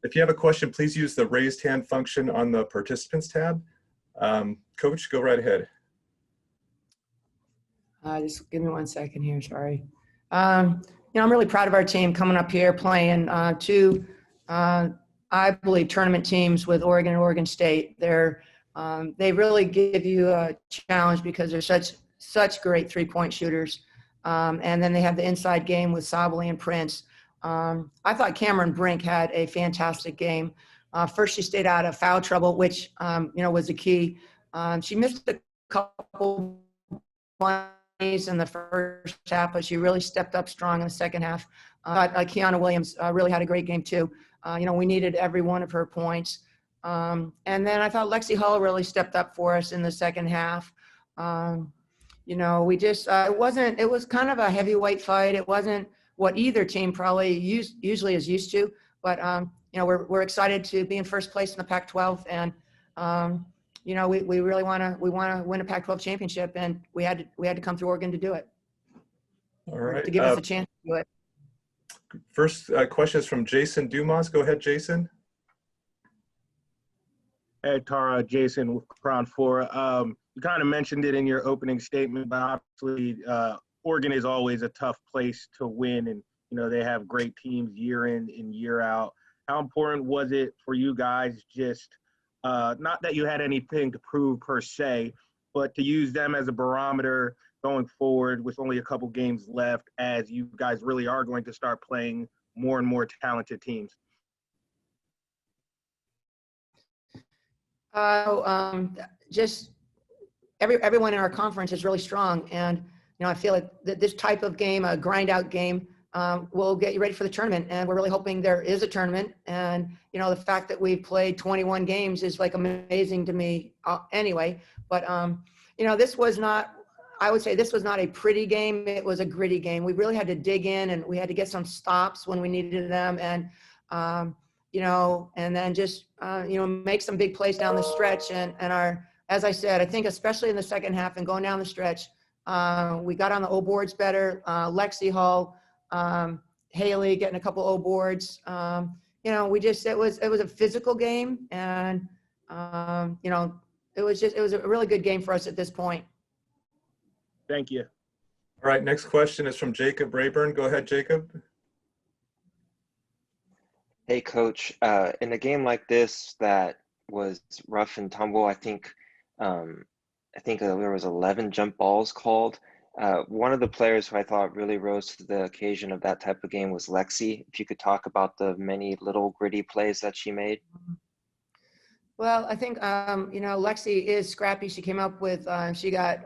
If you have a question, please use the raised hand function on the participants tab. Coach, go right ahead. Just give me 1 second here, sorry. I'm really proud of our team coming up here playing two, I believe, tournament teams with Oregon and Oregon State. They really give you a challenge because they're such great three-point shooters. And then they have the inside game with Sabali and Prince. I thought Cameron Brink had a fantastic game. First, she stayed out of foul trouble, which, was the key. She missed a couple points in the first half, but she really stepped up strong in the second half. Kiana Williams really had a great game, too. We needed every one of her points. And then I thought Lexie Hull really stepped up for us in the second half. We just, it was kind of a heavyweight fight. It wasn't what either team probably usually is used to, but, we're excited to be in first place in the Pac-12, and, we really want to win a Pac-12 championship, and we had to come through Oregon to do it. All right. To give us a chance to do it. First question is from Jason Dumas. Go ahead, Jason. Hey, Tara, Jason with Crown 4. You kind of mentioned it in your opening statement, but obviously Oregon is always a tough place to win, and they have great teams year in and year out. How important was it for you guys just not that you had anything to prove per se, but to use them as a barometer going forward with only a couple games left, as you guys really are going to start playing more and more talented teams? Just everyone in our conference is really strong, and I feel like this type of game, a grind out game, will get you ready for the tournament, and we're really hoping there is a tournament. And the fact that we've played 21 games is like amazing to me anyway. But this was not, I would say this was not a pretty game. It was a gritty game. We really had to dig in, and we had to get some stops when we needed them, and and then just make some big plays down the stretch. And as I said, I think especially in the second half and going down the stretch, we got on the O boards better. Lexie Hall, Haley getting a couple O boards. It was a physical game, and it was a really good game for us at this point. Thank you. All right, next question is from Jacob Rayburn. Go ahead, Jacob. Hey, Coach. In a game like this that was rough and tumble, I think there was 11 jump balls called. One of the players who I thought really rose to the occasion of that type of game was Lexie. If you could talk about the many little gritty plays that she made. Well, I think Lexie is scrappy. She came up with she got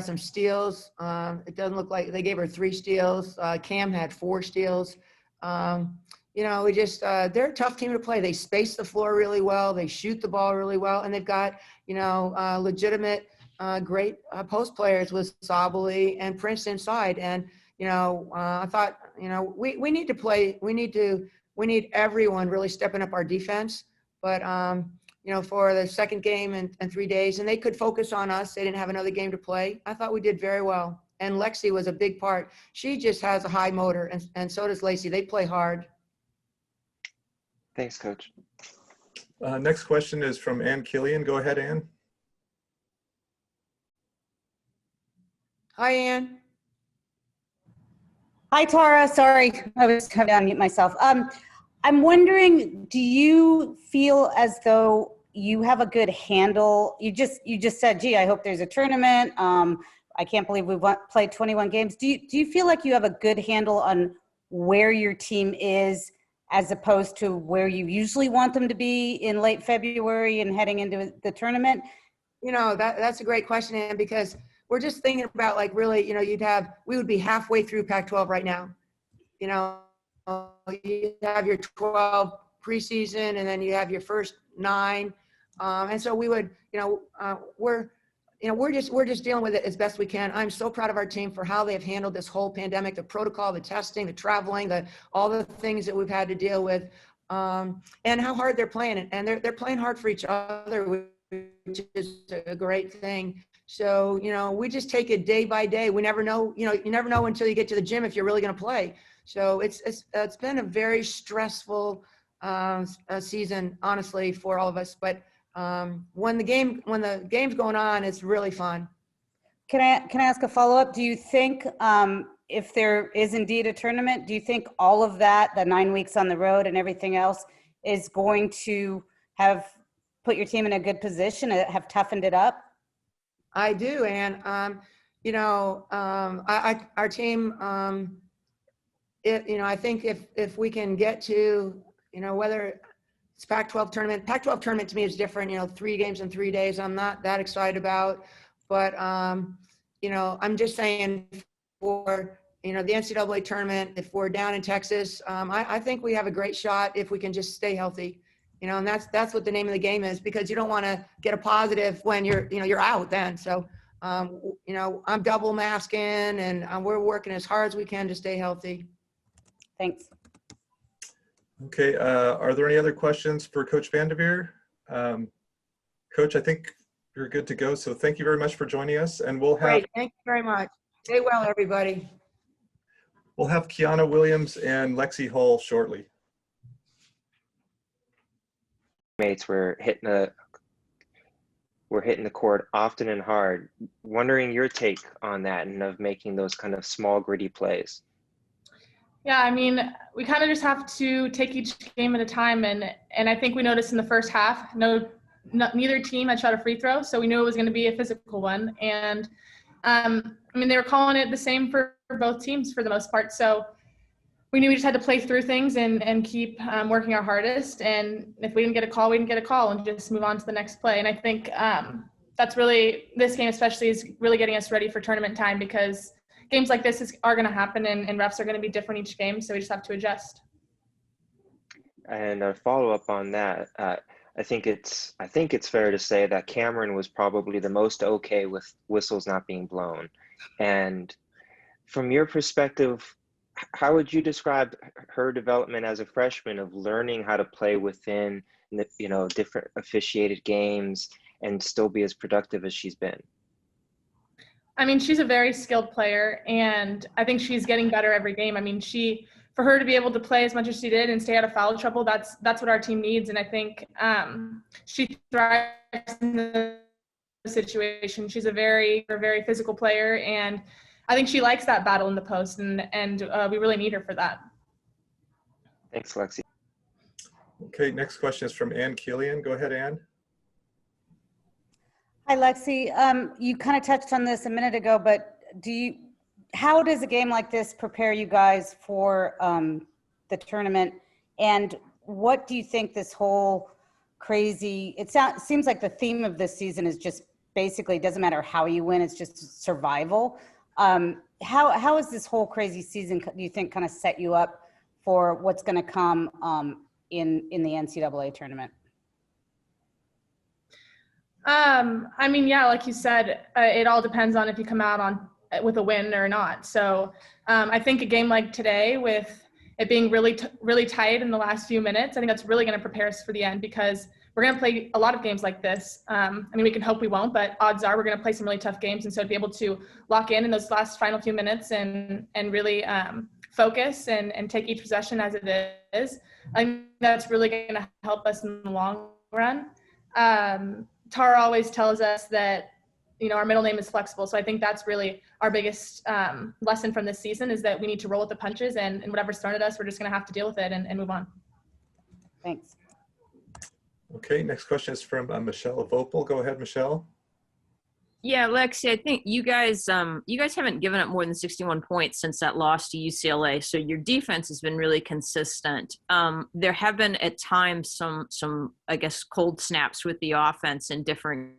some steals. It doesn't look like they gave her 3 steals. Cam had 4 steals. They're a tough team to play. They space the floor really well. They shoot the ball really well, and they've got legitimate great post players with Sabali and Prince inside. And I thought we need to play. We need everyone really stepping up our defense. But for the second game in 3 days, and they could focus on us. They didn't have another game to play. I thought we did very well. And Lexie was a big part. She just has a high motor, and so does Lacey. They play hard. Thanks, Coach. Next question is from Ann Killian. Go ahead, Ann. Hi, Ann. Hi, Tara. Sorry, I was having to unmute myself. I'm wondering, do you feel as though you have a good handle? You just said, gee, I hope there's a tournament. I can't believe we've played 21 games. Do you feel like you have a good handle on where your team is as opposed to where you usually want them to be in late February and heading into the tournament? That's a great question, Ann, because we're just thinking about really, we would be halfway through Pac-12 right now. You have your 12 preseason, and then you have your first 9. And so we would, we're just dealing with it as best we can. I'm so proud of our team for how they've handled this whole pandemic, the protocol, the testing, the traveling, all the things that we've had to deal with, and how hard they're playing. And they're playing hard for each other, which is a great thing. So, we just take it day by day. We never know, you never know until you get to the gym if you're really going to play. So it's been a very stressful season, honestly, for all of us. But when the game's going on, it's really fun. Can I ask a follow-up? Do you think if there is indeed a tournament, do you think all of that, the 9 weeks on the road and everything else, is going to have put your team in a good position, have toughened it up? I do, and our team, I think if we can get to, whether it's Pac-12 tournament to me is different. 3 games in 3 days, I'm not that excited about, but I'm just saying for the NCAA tournament, if we're down in Texas, I think we have a great shot if we can just stay healthy. And that's what the name of the game is, because you don't want to get a positive when you're out then. So, I'm double masking, and we're working as hard as we can to stay healthy. Thanks. Okay, are there any other questions for Coach VanDerveer? Coach, I think you're good to go. So thank you very much for joining us, and we'll have. Great, thank you very much. Stay well, everybody. We'll have Kiana Williams and Lexie Hull shortly. Mates were hitting the court often and hard. Wondering your take on that and of making those kind of small, gritty plays. Yeah, I mean, we kind of just have to take each game at a time, and I think we noticed in the first half, neither team had shot a free throw, so we knew it was going to be a physical one. And they were calling it the same for both teams for the most part. So we knew we just had to play through things and keep working our hardest. And if we didn't get a call, we didn't get a call, and just move on to the next play. And I think that's really, this game especially is really getting us ready for tournament time, because games like this are going to happen, and refs are going to be different each game. So we just have to adjust. And a follow-up on that, I think it's fair to say that Cameron was probably the most okay with whistles not being blown. And from your perspective, how would you describe her development as a freshman of learning how to play within different officiated games and still be as productive as she's been? I mean, she's a very skilled player, and I think she's getting better every game. I mean, for her to be able to play as much as she did and stay out of foul trouble, that's what our team needs. And I think she thrives in the situation. She's a very, very physical player, and I think she likes that battle in the post, and we really need her for that. Thanks, Lexie. Okay, next question is from Ann Killian. Go ahead, Ann. Hi, Lexie. You kind of touched on this a minute ago, but how does a game like this prepare you guys for the tournament? And what do you think this whole crazy, seems like the theme of this season is just basically, it doesn't matter how you win, it's just survival. How is this whole crazy season, do you think, kind of set you up for what's going to come in the NCAA tournament? I mean, yeah, like you said, it all depends on if you come out with a win or not. So I think a game like today, with it being really tight in the last few minutes, I think that's really going to prepare us for the end, because we're going to play a lot of games like this. I mean, we can hope we won't, but odds are we're going to play some really tough games. And so to be able to lock in those last final few minutes and really focus and take each possession as it is, I think that's really going to help us in the long run. Tara always tells us that, our middle name is flexible. So I think that's really our biggest lesson from this season, is that we need to roll with the punches, and whatever's thrown at us, we're just going to have to deal with it and move on. Thanks. Okay, next question is from Michelle Vopel. Go ahead, Michelle. Yeah, Lexie, I think you guys haven't given up more than 61 points since that loss to UCLA. So your defense has been really consistent. There have been at times some I guess cold snaps with the offense in different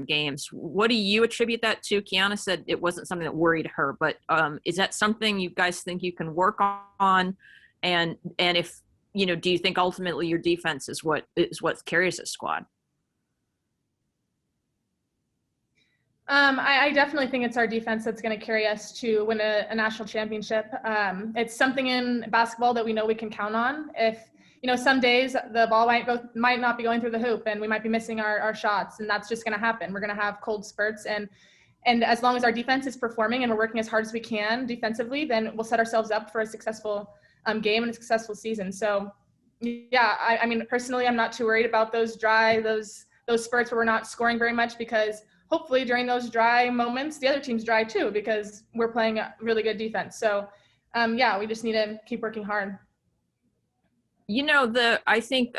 games. What do you attribute that to? Kiana said it wasn't something that worried her, but is that something you guys think you can work on? And if do you think ultimately your defense is what carries a squad? I definitely think it's our defense that's going to carry us to win a national championship. It's something in basketball that we know we can count on. If some days the ball might not be going through the hoop and we might be missing our shots, and that's just going to happen. We're going to have cold spurts, and as long as our defense is performing and we're working as hard as we can defensively, then we'll set ourselves up for a successful game and a successful season. So yeah, I mean, personally, I'm not too worried about those spurts where we're not scoring very much, because hopefully during those dry moments, the other team's dry too, because we're playing a really good defense. So yeah, we just need to keep working hard. I think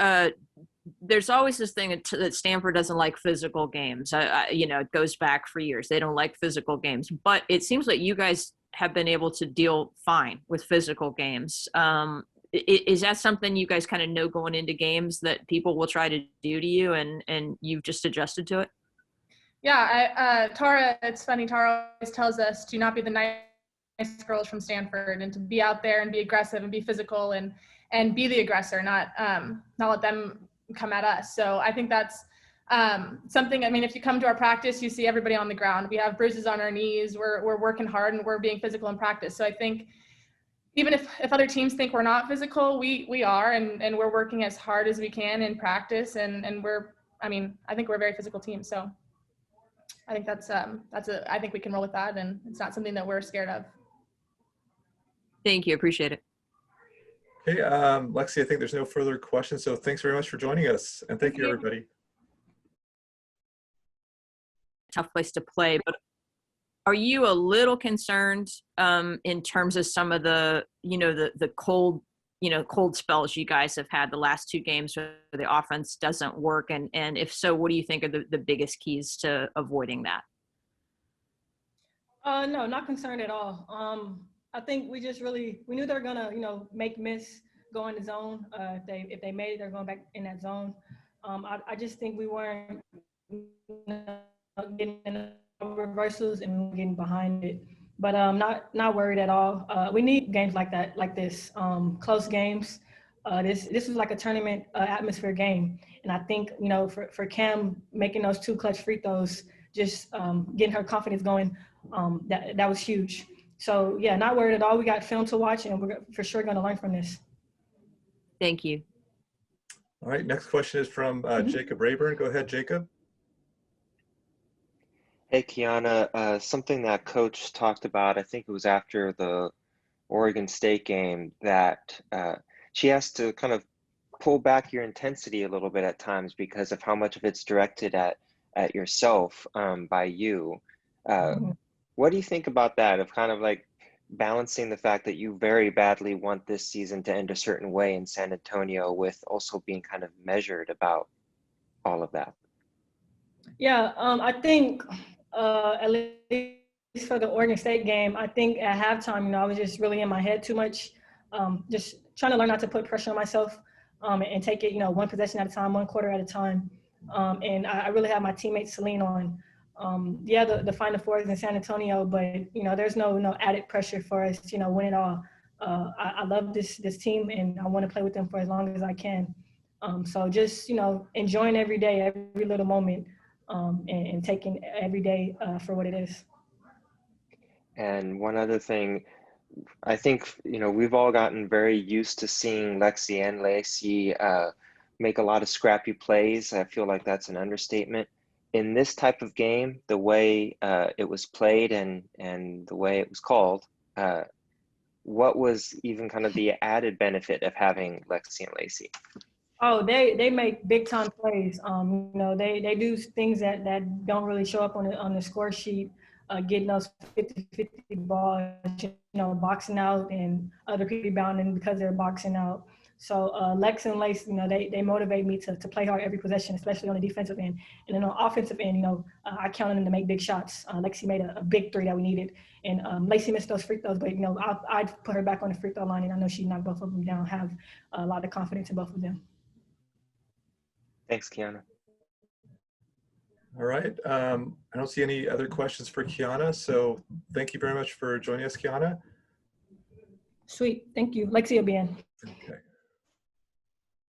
there's always this thing that Stanford doesn't like physical games. It goes back for years. They don't like physical games, but it seems like you guys have been able to deal fine with physical games. Is that something you guys kind of know going into games that people will try to do to you, and you've just adjusted to it? Yeah, Tara, it's funny, Tara always tells us to not be the nice girls from Stanford, and to be out there and be aggressive and be physical and be the aggressor, not let them come at us. So I think that's something. I mean, if you come to our practice, you see everybody on the ground. We have bruises on our knees. We're working hard and we're being physical in practice. So I think even if other teams think we're not physical, we are, and we're working as hard as we can in practice, and I think we're a very physical team. So I think I think we can roll with that, and it's not something that we're scared of. Thank you. Appreciate it. Okay, Lexie, I think there's no further questions, so thanks very much for joining us, and thank you, everybody. Tough place to play, but are you a little concerned in terms of some of the cold spells you guys have had the last two games where the offense doesn't work, and if so, what do you think are the biggest keys to avoiding that? No, not concerned at all. I think we knew they were gonna, make miss, go in the zone. If they made it, they're going back in that zone. I just think we weren't getting in reversals and getting behind it. But not worried at all. We need games like that, like this, close games. This is like a tournament atmosphere game, and I think for Cam making those 2 clutch free throws, just getting her confidence going, that was huge. So yeah, not worried at all. We got film to watch, and we're for sure going to learn from this. Thank you. All right, next question is from Jacob Rayburn. Go ahead, Jacob. Hey, Kiana, something that Coach talked about, I think it was after the Oregon State game, that she has to kind of pull back your intensity a little bit at times because of how much of it's directed at yourself by you. What do you think about that, of kind of like balancing the fact that you very badly want this season to end a certain way in San Antonio with also being kind of measured about all of that? Yeah, I think at least for the Oregon State game, I think at halftime, I was just really in my head too much, just trying to learn not to put pressure on myself and take it, one possession at a time, 1 quarter at a time. And I really have my teammates to lean on. The Final Four is in San Antonio, but there's no added pressure for us to win it all. I love this team, and I want to play with them for as long as I can. So just enjoying every day, every little moment, and taking every day for what it is. And one other thing, I think we've all gotten very used to seeing Lexie and Lacey make a lot of scrappy plays. I feel like that's an understatement. In this type of game, the way it was played and the way it was called, what was even kind of the added benefit of having Lexie and Lacey? Oh, they make big time plays. They do things that don't really show up on the score sheet. Getting those 50-50 balls, boxing out, and other people rebounding because they're boxing out. So Lex and Lace, they motivate me to play hard every possession, especially on the defensive end. And then on the offensive end, I counted them to make big shots. Lexie made a big 3 that we needed, and Lacey missed those free throws. But I'd put her back on the free throw line, and I know she knocked both of them down. Have a lot of confidence in both of them. Thanks, Kiana. All right. I don't see any other questions for Kiana, so thank you very much for joining us, Kiana. Sweet. Thank you. Lexie will be in. Okay.